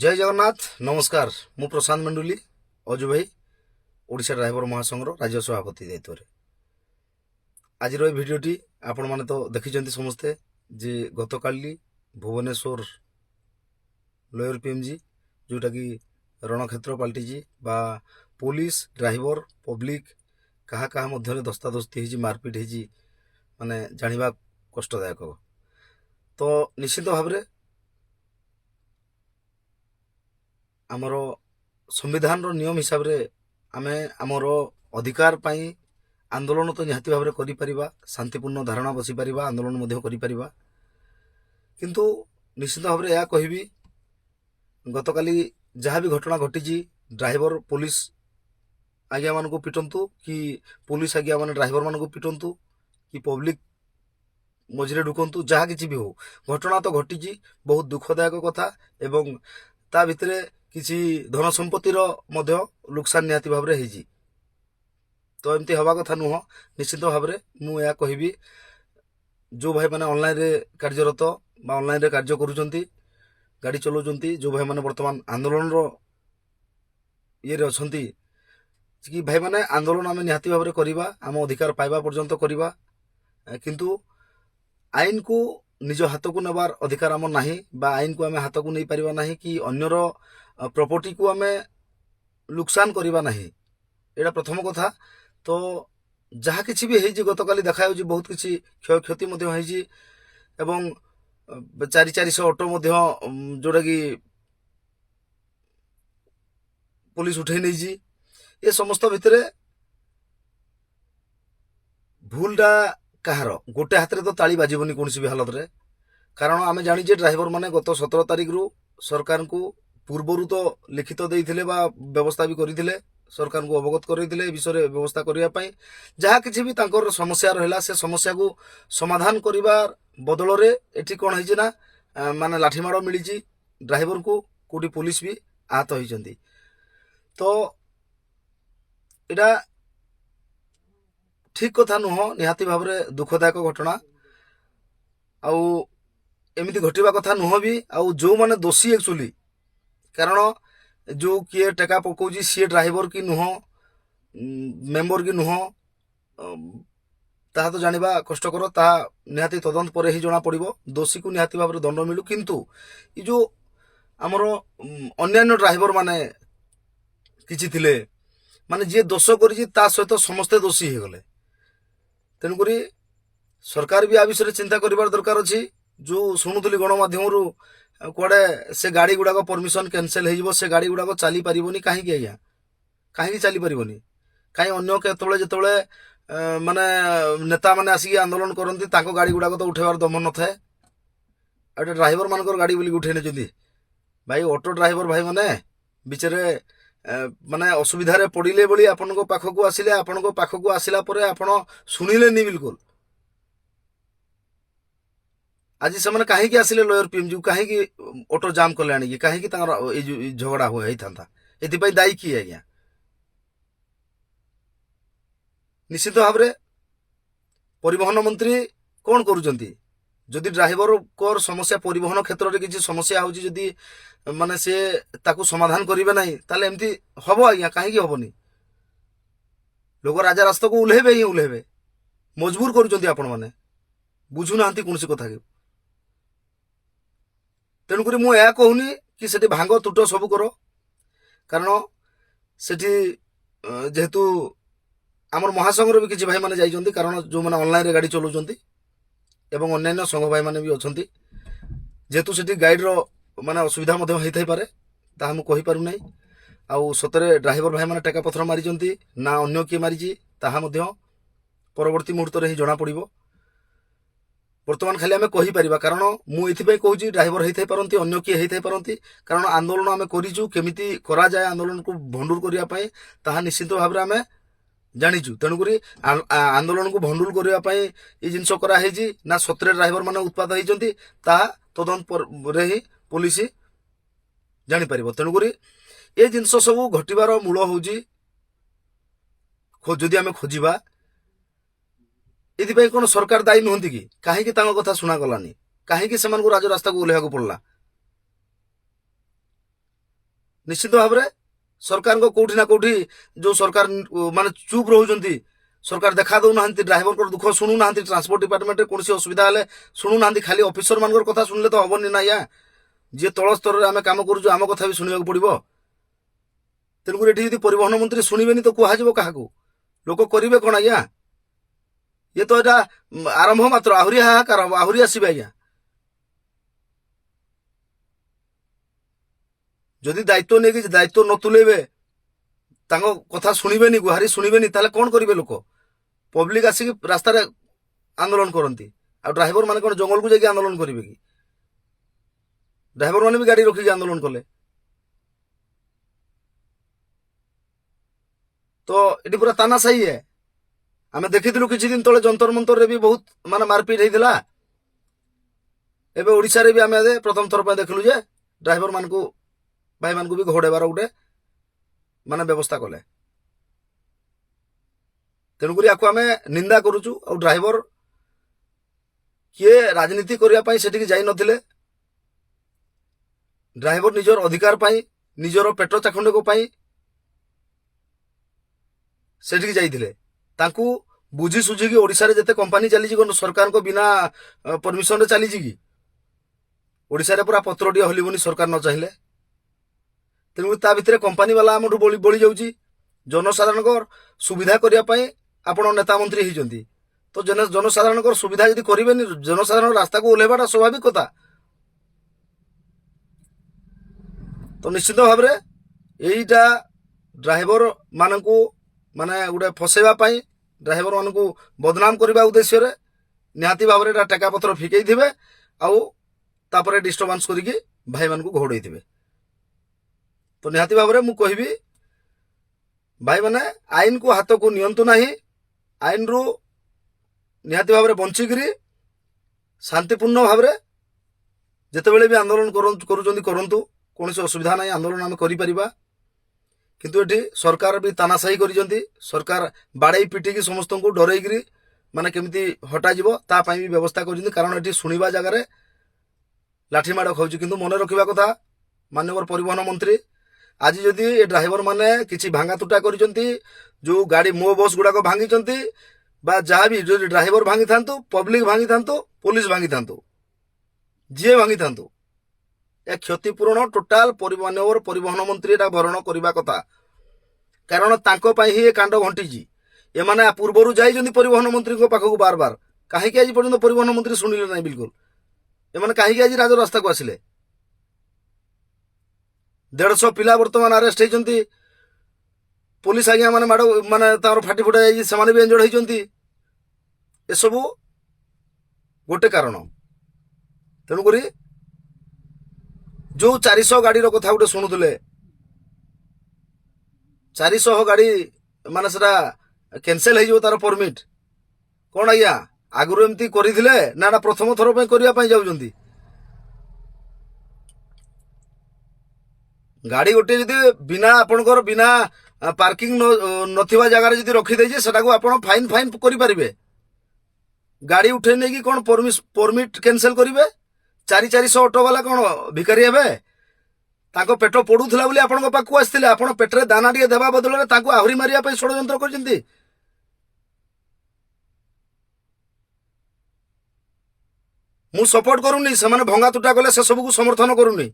जय जगन्नाथ नमस्कार मु प्रशांत मंडुली अजु भाई ओडिशा ड्राइवर महासंघर राज्य सभापति दायित्व रे आज भिडटी आपण मैंने तो देखी समस्ते जे गतकाली भुवनेश्वर लोयर पीएमजी जोटा कि रणक्षेत्र पलटि बा पुलिस ड्राइवर पब्लिक क्या क्या मध्य दस्तादस्ती हो मारपिट हो माने जाना कष्टदायक तो निश्चित भाव में आमर संविधान नियम हिसाब रे आमे आमर अधिकार पाई आंदोलन तो निहाती भाव में करिपरिबा शांतिपूर्ण धारणा बसी परिबा आंदोलन मध्य करिपरिबा किंतु निश्चित भाव में यह कहबी गतकाली जहाँ भी घटना घटी ड्राइवर पुलिस आज्ञा मान पिटंतु कि पुलिस आज्ञा मान ड्राइवर मान पिटंतु कि पब्लिक मझे ढुकंतु जहाँ किसी भी हो घटना तो घटी बहुत दुखदायक कथा एवं ता भितरे किसी धन संपत्तिर लोकसान निहाती भाव में होइछि तो एमती हवा कथा नुह निश्चित भाव में मुझे कहबी जो भाई मैंने ऑनलाइन रे कार्यरत बा ऑनलाइन रे कार्य करुचंती गाड़ी चलाउचंती जो भाई मैंने वर्तमान आंदोलन रो ये अछंती कि भाई मैंने आंदोलन आम निहाती भाव में करवा आम अधिकार पाइबा पर्यंत करवा किंतु आईन को निज हाथ को नेबार अधिकार आम नाही बा आईन को आम हाथ को नहीं पारिबा नाही कि अन्यर प्रॉपर्टी को आम लुकसान करवा नाही एटा प्रथम कथा तो जहाँ किसी भी है गतकाली देखा बहुत किसी क्षय क्षति होइछि एवं 400 ऑटो जोटा कि पुलिस उठे नहीं ये समस्त भितर भूलटा कहार गोटे हाथ में तो ताली बाजबनी कौन भी हालत रे कारण आम जाचे ड्राइवर मैंने गत 17 तारिख रु सरकार को पूर्वर तो लिखित देते व्यवस्था भी करते सरकार को अवगत करते विषय व्यवस्था करने जहाँ किसी भी समस्या रहा से समस्या को समाधान करने बदल रे एठी कौन है माने लाठीमाड़ मिली ड्राइवर को कोटी पुलिस भी आहत होती तो यहाँ ठीक कथा नुह निहाती भाव में दुखदायक घटना आउ एमती घटवा कथा नुह भी आउ जो माने दोषी एक्चुअली कारण जो किए टेका पकाउछि सी ड्राइवर की नुह मेंबर की नुह ताहा तो जानिबा कष्टकर ताहा निहाती तदंत पर ही जना पड़िबो दोषी को निहाती भाव में दंड मिलू किंतु ये जो आमर अन्यान्य ड्राइवर माने किछि थिले माने जे दोष करिछि ता सहित समस्ते दोषी हो गले तेणुक सरकार भी आ विषय चिंता करिबार दरकार अछि जो शुणुली गणमाध्यम कड़े से गाड़ी गुड़ाक परमिशन कैंसल हो से गाड़ी गुड़ाक चली पारबनी कहीं आज्ञा कहीं चली पारबनी कहीं अन्य केतले जिते माने नेता माने आसिक आंदोलन करती गाड़ी गुड़ाक तो उठेबार दम न थाए आ ड्राइवर मान गाड़ी बोलिक उठे नहीं भाई ऑटो ड्राइवर भाई माने बिचरे माने असुविधा पड़े बोली आपण पाखक आसिले आपण पाखक आसला आपण शुणिले बिल्कुल आज से मैंने कहीं आसिले लॉयर पीएमजी कहीं ऑटो जाम कले आनिकी कहीं झगड़ा हुए था ये दायी किए आज्ञा निश्चित भाव में परिवहन मंत्री कौन करुँच जदि ड्राइवर को समस्या परिवहन क्षेत्र में किसी समस्या होती माने से ताकू समाधान करेंगे ना ताले एमती हम आज्ञा कहीं हेनी लोक राजा रास्ता को उल्हेबे ही उल्हेबे मजबूर करुँच आपण मैंने बुझुना कौन कथा के तेणुक मुझे कहूनी कि सेठी भांग तुट सब कर कारण सेठी जेहेतु आमर महासंघर भी किसी भाई माने जाइछन्ति कारण जो मैंने ऑनलाइन रे गाड़ी चलाउछन्ति एवं अन्य संघ भाई माने भी अछन्ति जेहेतु सेठी गाइड रो माने असुविधा मध्य होई थाई पारे ताहा मु कहि पारु नै आउ सतरे ड्राइवर भाई माने टेका पथर मारिछन्ति ना अन्य किए मारिछि ताहा मध्य परवर्ती मुहूर्त रे ही जणा पड़िबो बर्तमान खाली आम कहीपर कारण मुझे कहूँ ड्राइवर होते पारती अन्न किए होते पारती कारण आंदोलन आम करूँ केमी करा जाए आंदोलन को भंडुल करने ताहा निश्चित भाव में आम जाचु तेणुक आंदोलन को भंडुल करने ये जिनस कराई ना सतरे ड्राइवर मैंने उत्पाद होती तदंत रे ही पुलिस जापर तेणुक ये जिनस सब घटवार मूल हूँ जदि आम खोजा ये कौन सरकार दायी नुहति कि कहीं कथा शुणागलानी कहीं राजरास्ता को ओह्लैवा पड़ला निश्चित भाव में सरकार को कौटी ना कौटी जो सरकार माने चुप रोचंती सरकार देखा दौना ड्राइवर को दुख शुणुना ट्रांसपोर्ट डिपार्टमेंट में कौन असुविधा है शुणुना खाली ऑफिसर मान कथा शुणिले तो हेनी ना या जी तल स्तर में आम कम करुँ आम कथा भी शुणा पड़ो तेणुक ये परिवहन मंत्री शुणे तो कह क्या लोक करेंगे कौन आज्ञा ये तो यहाँ आरंभ मात्र आहरी हाहाकार आहरी आसवे आज्ञा जदि दायित्व नहीं दायित्व न तुलेबे कथा शुणे गुहारी शुणे ताले कौन करेंगे लोक पब्लिक आसिक रास्त आंदोलन करती आ ड्राइवर मैंने कौन जंगल को जाकि आंदोलन करेंगे कि ड्राइवर मैंने भी गाड़ी रखिक आंदोलन कले तो ये पूरा तानाशाही है आम देखी किसी दिन तले जंतर मंतर रे भी बहुत माने मारपीट होता एवं ओडिशा रे भी आम प्रथम थर पर देखलु जे ड्राइवर मान को भाई मान को भी घोड़ेबार गोटे माने व्यवस्था कले तेणुक आपको आम निंदा करुचु और ड्राइवर किए राजनीति करने से जाई नथिले ड्राइवर निजर अधिकार पाई निजर पेट चाखंड को पाई सेठी जाइथिले तांकू बुझी सुझी कि ओडिशा रे जते कंपनी चली सरकार को बिना परमिशन रे चली कि ओडिशा रे पूरा पत्रटी हलिबनी सरकार न चाहिए तेणु ता भितर कंपनी वाला आमठू बड़ी जाऊँगी जनसाधारण सुविधा करने आपण नेता मंत्री होती तो जनसाधारण सुविधा यदि करेंगे जनसाधारण रास्ता को ओह्लैवाटा स्वाभाविक कथा तो निश्चित भाव में यहीटा ड्राइवर मान को माने गोटे फसैवाई ड्राइवर मान को बदनाम करने उद्देश्य निहाती भाव में टेका पथर फिकई थे आउे डिस्टर्बांस करके भाई मान को घोड़े थे तो निहाती भाव में मुझे कहबी भाई मैंने आईन को हाथ को नियंतु ना आईन रु निहाती भाव में बंचिकी शांतिपूर्ण भाव में जितेबले भी आंदोलन करूँ कौन असुविधा ना आंदोलन आम कर किंतु ये सरकार भी तानाशाही कर सरकार बाड़े पिटिकी समस्त को डरईकरी माने केमती हटाଯିव तापाई भी व्यवस्था कर कारण ये शुणा जगार लाठीमाड़ खाऊँ किंतु मन रखा कथा माननीय परिवहन मंत्री आज जदि ये ड्राइवर माने किसी भांगा तुटा कर जो गाड़ी मो बस गुड़ाक भांगी जहाँ भी जो ड्राइवर भांगी था पब्लिक भांगी था पुलिस भांगी था जी भांगी था या क्षतिपूरण टोटाल परिवहन मंत्री भरण करने कथा कारण ही कांड घंटी एमाने पूर्वर जाइए परिवहन मंत्री पाखक बार बार कहीं आज पर्यटन परिवहन मंत्री शुणिले ना बिल्कुल एमाने कहीं आज राजरास्ता को आसिले 150 पिला बर्तमान अरेस्ट होती पुलिस आज्ञा माने माड़ माने फाटी फुटा जाए भी इंजर्ड होती ए सब गोटे कारण तेणुक जो 400 गाड़ी कथा गोटे शुणुले 400 गाड़ी माने सेटा कैंसल हो तार परमिट कौन आज्ञा आगु एमती करथिले ना प्रथम थर करने जाऊँगी गाड़ी गोटे जदि बिना आपणकर बिना पार्किंग नथिबा जगार जदि रखिदे से फाइन फाइन करें गाड़ी उठे नहीं कि कौन परमिट कैंसल करेंगे 400 ऑटो वाला कौन भिकारी हे पेट पड़ूला बोली आपण पाखु आसते आप पेटे दाना टे देवा बदल में आहरी मारे षड्यंत्र कर मु सपोर्ट करूनी से भंगा तुटा कले से सबको समर्थन करूनी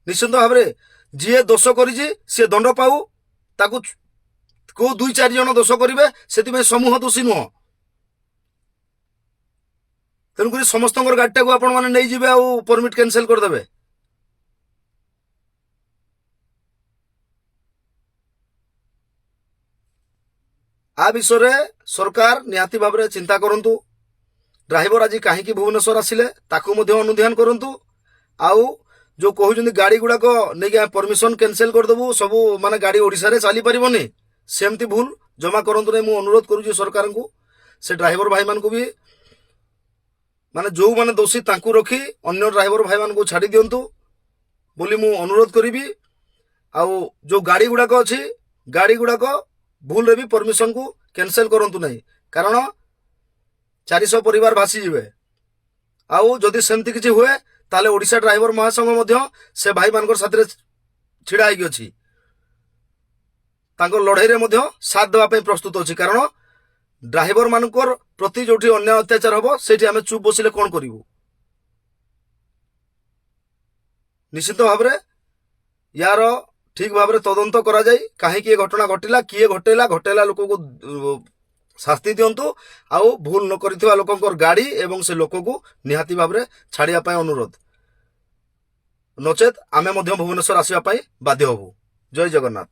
निश्चित भाव में जी दोष कर दंड पाऊ ताकू को 2-4 जन दोष करेंगे से समूह दोषी नुह तेणुक समस्त गाड़ी को आपण मैंने नहीं आ परमिट कैंसल करदे आ विषय सरकार निहाती भाव में चिंता करंतु ड्राइवर आज कहीं भुवनेश्वर आसिले ताकू अनुध्यान करंतु आउ जो कहते गाड़ी गुड़ाक नहीं परमिशन कैंसल करदेबू सब माने गाड़ी ओडिशा रे चली पारिबनी सेमती भूल जमा करंतु नहीं। मुझे अनुरोध करुँगी सरकार को से ड्राइवर भाई मान को भी माने जो माने दोषी तांकू रखी अन्य ड्राइवर भाई मान को छाड़ी दिंतु बोली मु अनुरोध करी। आउ जो गाड़ी गुड़ाक अच्छी गाड़ी गुड़ाक भूल रे भी परमिशन को कैंसल करंतु नहीं कारण 400 परिवार भासी जीवे। आउ जदि सेमती किछि हुए ताले ओडिशा ड्राइवर महासंघ मध्य से भाई मानकर साथरे ଛିଡ଼ା ହେଇକି ଅଛି, ତାଙ୍କ ଲଢ଼େଇରେ ମଧ୍ୟ ସାଥ ଦେବା ପାଇଁ ପ୍ରସ୍ତୁତ ଅଛି। କାରଣ ଡ୍ରାଇଭର ମାନଙ୍କର ପ୍ରତି ଯୋଉଠି ଅନ୍ୟାୟ ଅତ୍ୟାଚାର ହବ ସେଇଠି ଆମେ ଚୁପ୍ ବସିଲେ କଣ କରିବୁ? ନିଶ୍ଚିତ ଭାବରେ ୟାର ଠିକ ଭାବରେ ତଦନ୍ତ କରାଯାଇ କାହିଁକି ଏ ଘଟଣା ଘଟିଲା, କିଏ ଘଟେଇଲା ଲୋକକୁ ଶାସ୍ତି ଦିଅନ୍ତୁ। ଆଉ ଭୁଲ ନ କରିଥିବା ଲୋକଙ୍କର ଗାଡ଼ି ଏବଂ ସେ ଲୋକକୁ ନିହାତି ଭାବରେ ଛାଡ଼ିବା ପାଇଁ ଅନୁରୋଧ। ନଚେତ୍ ଆମେ ମଧ୍ୟ ଭୁବନେଶ୍ୱର ଆସିବା ପାଇଁ ବାଧ୍ୟ ହବୁ। ଜୟ ଜଗନ୍ନାଥ।